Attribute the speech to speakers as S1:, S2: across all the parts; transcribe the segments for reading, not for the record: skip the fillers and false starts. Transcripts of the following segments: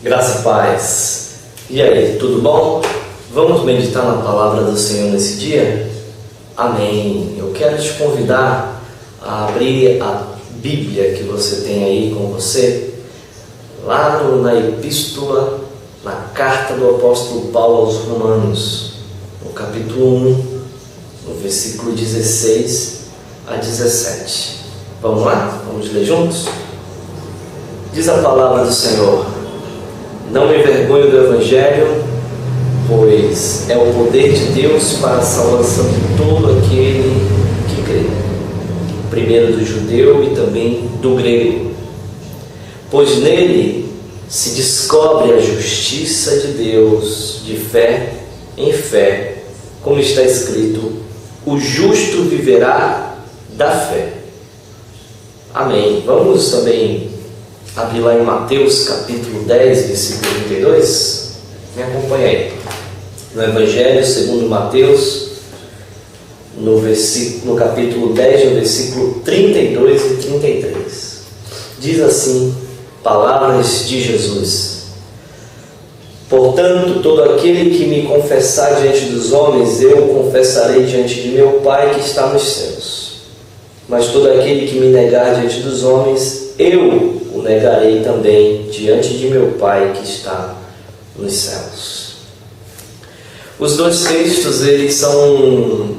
S1: Graça e paz. E aí, tudo bom? Vamos meditar na palavra do Senhor nesse dia? Amém. Eu quero te convidar a abrir a Bíblia que você tem aí com você, lá na epístola, na carta do apóstolo Paulo aos Romanos, no capítulo 1, no versículo 16 a 17. Vamos lá? Vamos ler juntos? Diz a palavra do Senhor: não me envergonho do Evangelho, pois é o poder de Deus para a salvação de todo aquele que crê, primeiro do judeu e também do grego, pois nele se descobre a justiça de Deus de fé em fé, como está escrito: o justo viverá da fé. Amém. Vamos também abrir lá em Mateus capítulo 10, versículo 32. Me acompanha aí. No Evangelho segundo Mateus, no capítulo 10, no versículo 32 e 33. Diz assim, palavras de Jesus: portanto, todo aquele que me confessar diante dos homens, eu o confessarei diante de meu Pai que está nos céus. Mas todo aquele que me negar diante dos homens, eu o negarei também diante de meu Pai que está nos céus. Os dois textos, eles são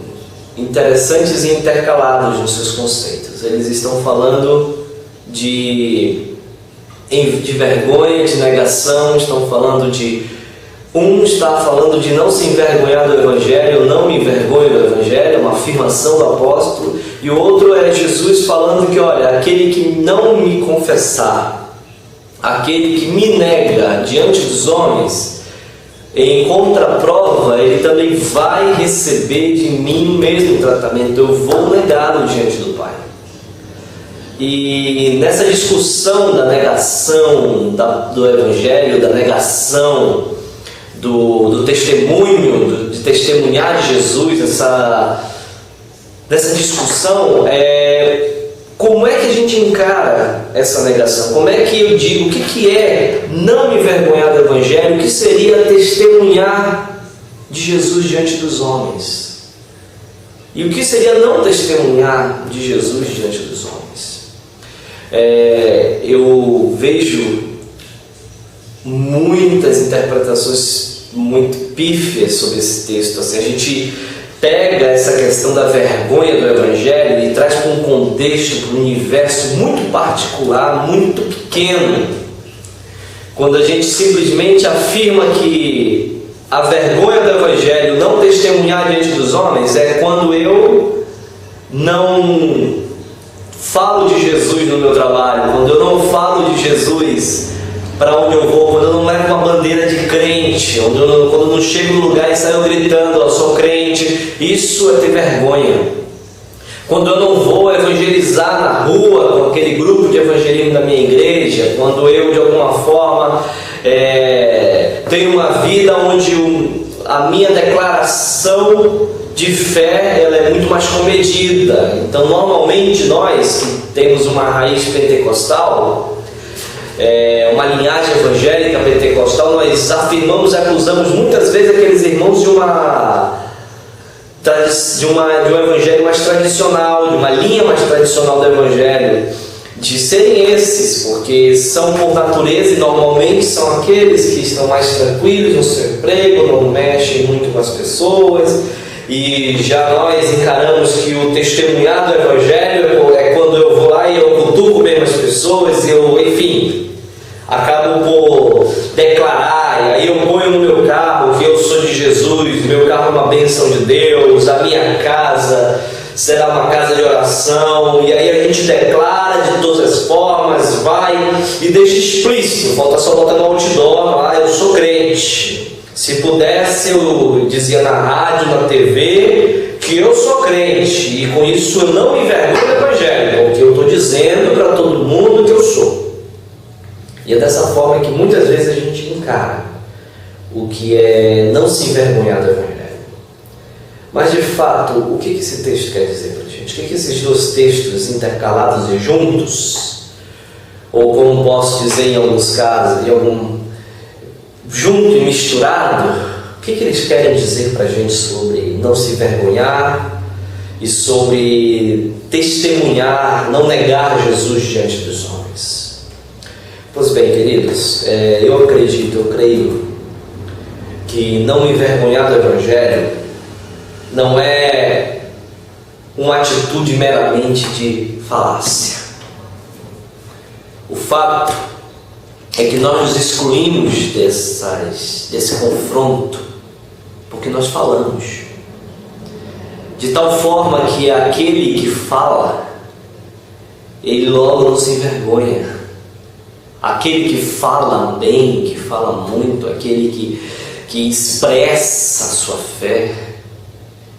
S1: interessantes e intercalados nos seus conceitos. Eles estão falando de vergonha, de negação, estão falando de... Um está falando de não se envergonhar do Evangelho, eu não me envergonho do Evangelho, é uma afirmação do apóstolo. E o outro é Jesus falando que, olha, aquele que não me confessar, aquele que me nega diante dos homens, em contraprova, ele também vai receber de mim o mesmo tratamento. Eu vou negá-lo diante do Pai. E nessa discussão da negação do Evangelho, da negação do testemunho, de testemunhar de Jesus, dessa discussão, como é que a gente encara essa negação? Como é que eu digo, o que é não me envergonhar do Evangelho? O que seria testemunhar de Jesus diante dos homens? E o que seria não testemunhar de Jesus diante dos homens? Eu vejo muitas interpretações muito pífias sobre esse texto. Assim, a gente pega essa questão da vergonha do Evangelho e traz para um contexto, para um universo muito particular, muito pequeno, quando a gente simplesmente afirma que a vergonha do Evangelho, não testemunhar diante dos homens, é quando eu não falo de Jesus no meu trabalho, quando eu não falo de Jesus para onde eu vou, quando eu não levo uma bandeira de crente, quando eu não chego no lugar e saio gritando, eu sou crente. Isso é ter vergonha. Quando eu não vou evangelizar na rua com aquele grupo de evangelismo da minha igreja, quando eu de alguma forma tenho uma vida onde a minha declaração de fé ela é muito mais comedida. Então normalmente nós que temos uma raiz pentecostal, uma linhagem evangélica pentecostal, nós afirmamos e acusamos muitas vezes aqueles irmãos de um evangelho mais tradicional, de uma linha mais tradicional do evangelho, de serem esses, porque são por natureza e normalmente são aqueles que estão mais tranquilos no seu emprego, não mexem muito com as pessoas, e já nós encaramos que o testemunhar do evangelho é quando eu vou lá e eu cutuco mesmo as pessoas, enfim, acabo por declarar, e aí eu ponho no meu carro que eu sou de Jesus, meu carro é uma bênção de Deus, a minha casa será uma casa de oração, e aí a gente declara de todas as formas, vai e deixa explícito, falta só botar no outdoor, eu sou crente. Se pudesse, eu dizia na rádio, na TV, que eu sou crente, e com isso eu não me envergonho do Evangelho, porque eu estou dizendo para todo mundo que eu sou. E é dessa forma que muitas vezes a gente encara o que é não se envergonhar do Evangelho. Mas de fato, o que esse texto quer dizer para a gente? O que esses dois textos intercalados e juntos, ou como posso dizer em alguns casos, junto e misturado, o que eles querem dizer para a gente sobre não se envergonhar e sobre testemunhar, não negar Jesus diante dos homens? Pois bem, queridos, eu creio que não envergonhar do Evangelho não é uma atitude meramente de falácia. O fato é que nós nos excluímos desse confronto porque nós falamos, de tal forma que aquele que fala, ele logo não se envergonha. Aquele que fala bem, que fala muito, aquele que expressa a sua fé,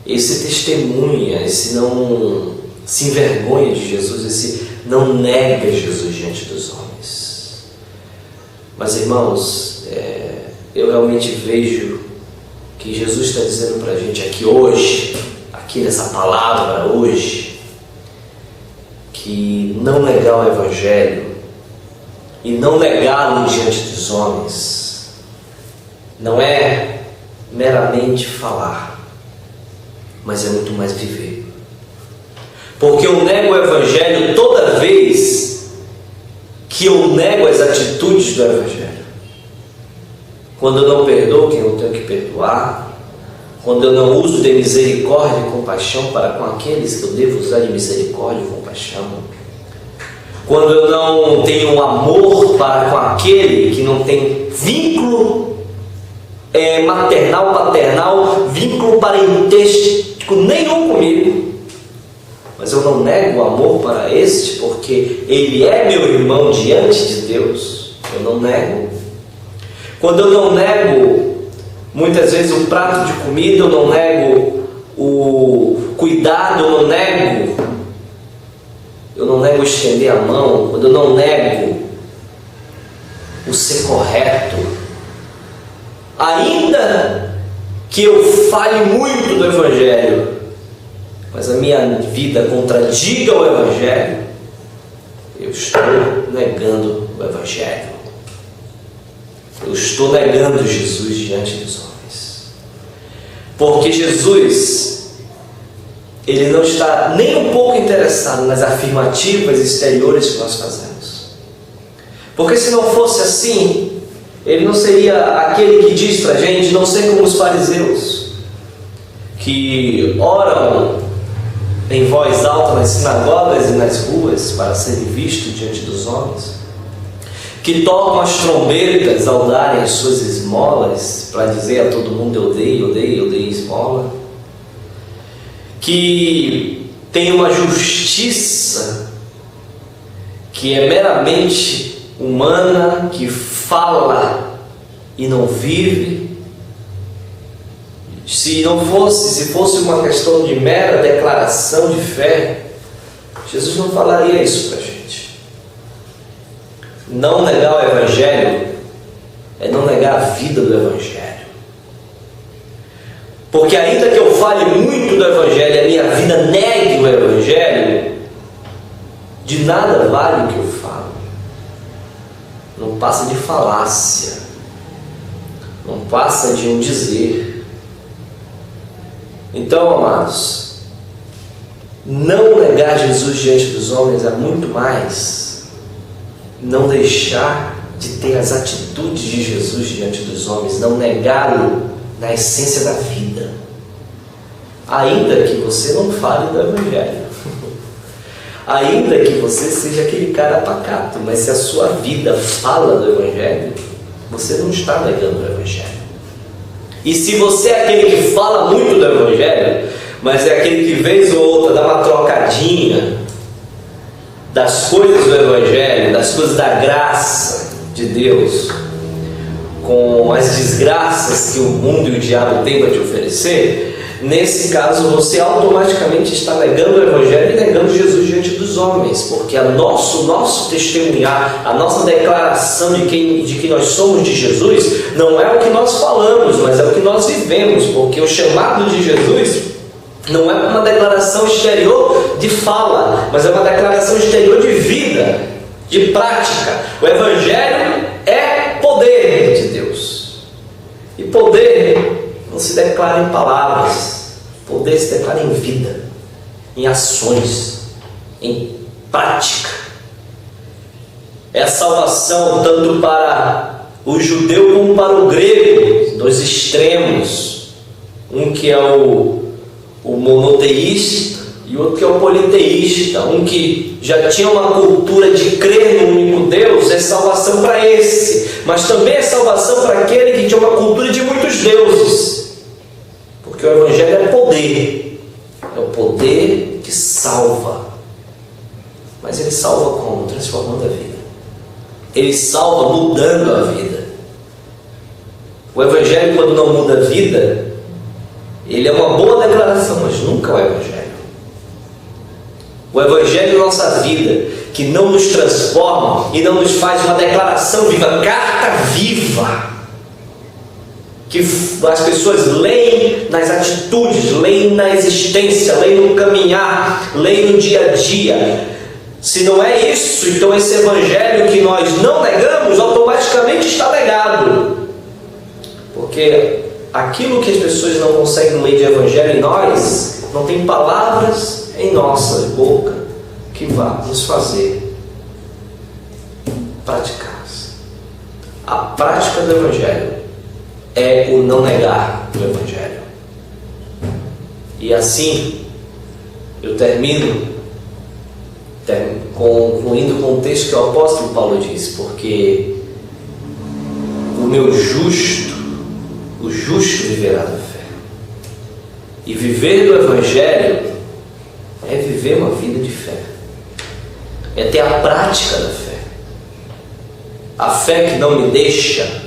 S1: esse testemunha, esse não se envergonha de Jesus, esse não nega Jesus diante dos homens. Mas, irmãos, eu realmente vejo que Jesus está dizendo para a gente aqui hoje, aqui nessa palavra hoje, que não negar o Evangelho e não negá-lo diante dos homens não é meramente falar, mas é muito mais viver. Porque eu nego o Evangelho toda vez que eu nego as atitudes do Evangelho. Quando eu não perdoo quem eu tenho que perdoar, quando eu não uso de misericórdia e compaixão para com aqueles que eu devo usar de misericórdia e compaixão, quando eu não tenho amor para com aquele que não tem vínculo maternal, paternal, vínculo parentesco nenhum comigo, mas eu não nego o amor para este porque ele é meu irmão diante de Deus, eu não nego. Quando eu não nego muitas vezes o prato de comida, eu não nego o cuidado, eu não nego estender a mão, quando eu não nego o ser correto, ainda que eu fale muito do Evangelho, mas a minha vida contradiga o Evangelho, eu estou negando o Evangelho. Eu estou negando Jesus diante dos homens. Porque Jesus, ele não está nem um pouco interessado nas afirmativas exteriores que nós fazemos. Porque se não fosse assim, ele não seria aquele que diz para a gente, não ser como os fariseus, que oram em voz alta nas sinagogas e nas ruas para serem vistos diante dos homens, que tocam as trombetas ao darem as suas esmolas para dizer a todo mundo: eu dei esmola, que tem uma justiça que é meramente humana, que fala e não vive. Se fosse uma questão de mera declaração de fé, Jesus não falaria isso para a gente. Não negar o Evangelho é não negar a vida do Evangelho. Porque ainda que eu fale muito do Evangelho e a minha vida negue o Evangelho, de nada vale o que eu falo. Não passa de falácia, não passa de um dizer. Então, amados, não negar Jesus diante dos homens é muito mais não deixar de ter as atitudes de Jesus diante dos homens, não negá-lo na essência da vida, ainda que você não fale do Evangelho, ainda que você seja aquele cara pacato, mas se a sua vida fala do Evangelho, você não está negando o Evangelho. E se você é aquele que fala muito do Evangelho, mas é aquele que vez ou outra dá uma trocadinha das coisas do Evangelho, das coisas da graça de Deus, com as desgraças que o mundo e o diabo têm para te oferecer, nesse caso você automaticamente está negando o Evangelho e negando Jesus diante dos homens, porque o nosso testemunhar, a nossa declaração de que nós somos de Jesus, não é o que nós falamos, mas é o que nós vivemos, porque o chamado de Jesus não é uma declaração exterior de fala, mas é uma declaração exterior de vida, de prática. O Evangelho é poder de Deus. poder não se declara em palavras, poder se declara em vida, em ações, em prática. É a salvação tanto para o judeu como para o grego, dois extremos, um que é o monoteísta e outro que é o politeísta, um que já tinha uma cultura de crer no único Deus, é salvação para esse, mas também é salvação para aquele que tinha uma cultura de muitos deuses, porque o Evangelho é o poder que salva, mas ele salva como? Transformando a vida, ele salva mudando a vida. O Evangelho, quando não muda a vida, ele é uma boa declaração, mas nunca é o Evangelho. O Evangelho é nossa vida, que não nos transforma e não nos faz uma declaração viva, carta viva, que as pessoas leem nas atitudes, leem na existência, leem no caminhar, leem no dia a dia. Se não é isso, então esse Evangelho que nós não negamos, automaticamente está negado. Porque aquilo que as pessoas não conseguem ler de Evangelho em nós, não tem palavras em nossa boca que vá nos fazer praticar. A prática do Evangelho é o não negar do Evangelho. E assim eu termino concluindo com o texto que o apóstolo Paulo diz: porque o justo viverá da fé. E viver do Evangelho é viver uma vida de fé, é ter a prática da fé, a fé que não me deixa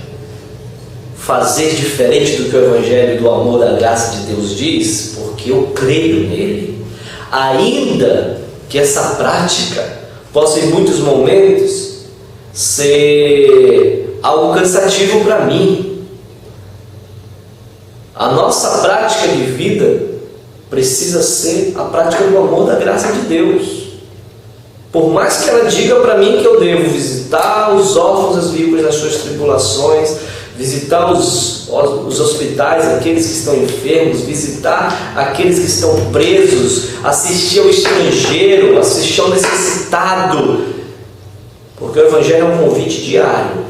S1: fazer diferente do que o Evangelho do amor, da graça de Deus diz, porque eu creio nele, ainda que essa prática possa em muitos momentos ser algo cansativo para mim. A nossa prática de vida precisa ser a prática do amor, da graça de Deus. Por mais que ela diga para mim que eu devo visitar os órfãos, as viúvas nas suas tribulações, visitar os hospitais, aqueles que estão enfermos, visitar aqueles que estão presos, assistir ao estrangeiro, assistir ao necessitado, porque o Evangelho é um convite diário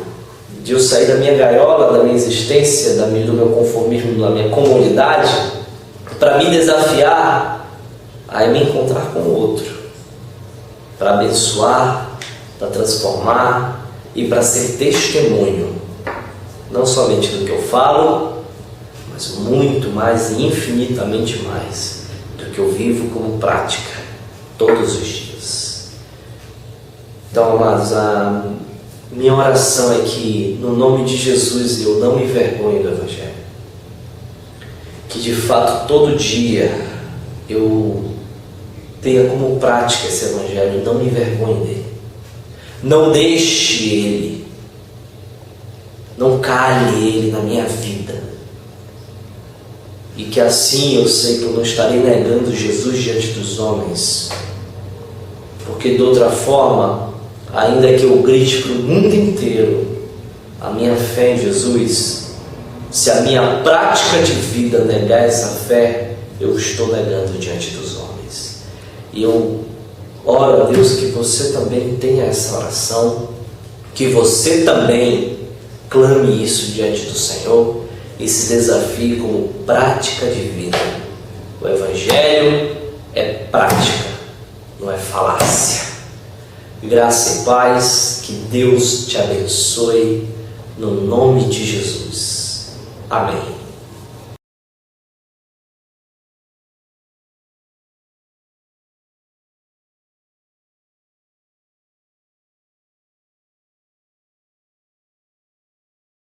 S1: de eu sair da minha gaiola, da minha existência, do meu conformismo, da minha comodidade, para me desafiar a me encontrar com o outro, para abençoar, para transformar e para ser testemunho, não somente do que eu falo, mas muito mais e infinitamente mais do que eu vivo como prática todos os dias. Então, amados, a minha oração é que, no nome de Jesus, eu não me envergonhe do Evangelho. Que de fato todo dia eu tenha como prática esse Evangelho, não me envergonhe dele. Não deixe ele, não cale ele na minha vida. E que assim eu sei que eu não estarei negando Jesus diante dos homens. Porque de outra forma, ainda que eu grite para o mundo inteiro a minha fé em Jesus, se a minha prática de vida negar essa fé, eu estou negando diante dos homens. E eu oro a Deus que você também tenha essa oração, que você também clame isso diante do Senhor e se desafie como prática de vida. O Evangelho é prática, não é falácia. Graça e paz, que Deus te abençoe, no nome de Jesus. Amém.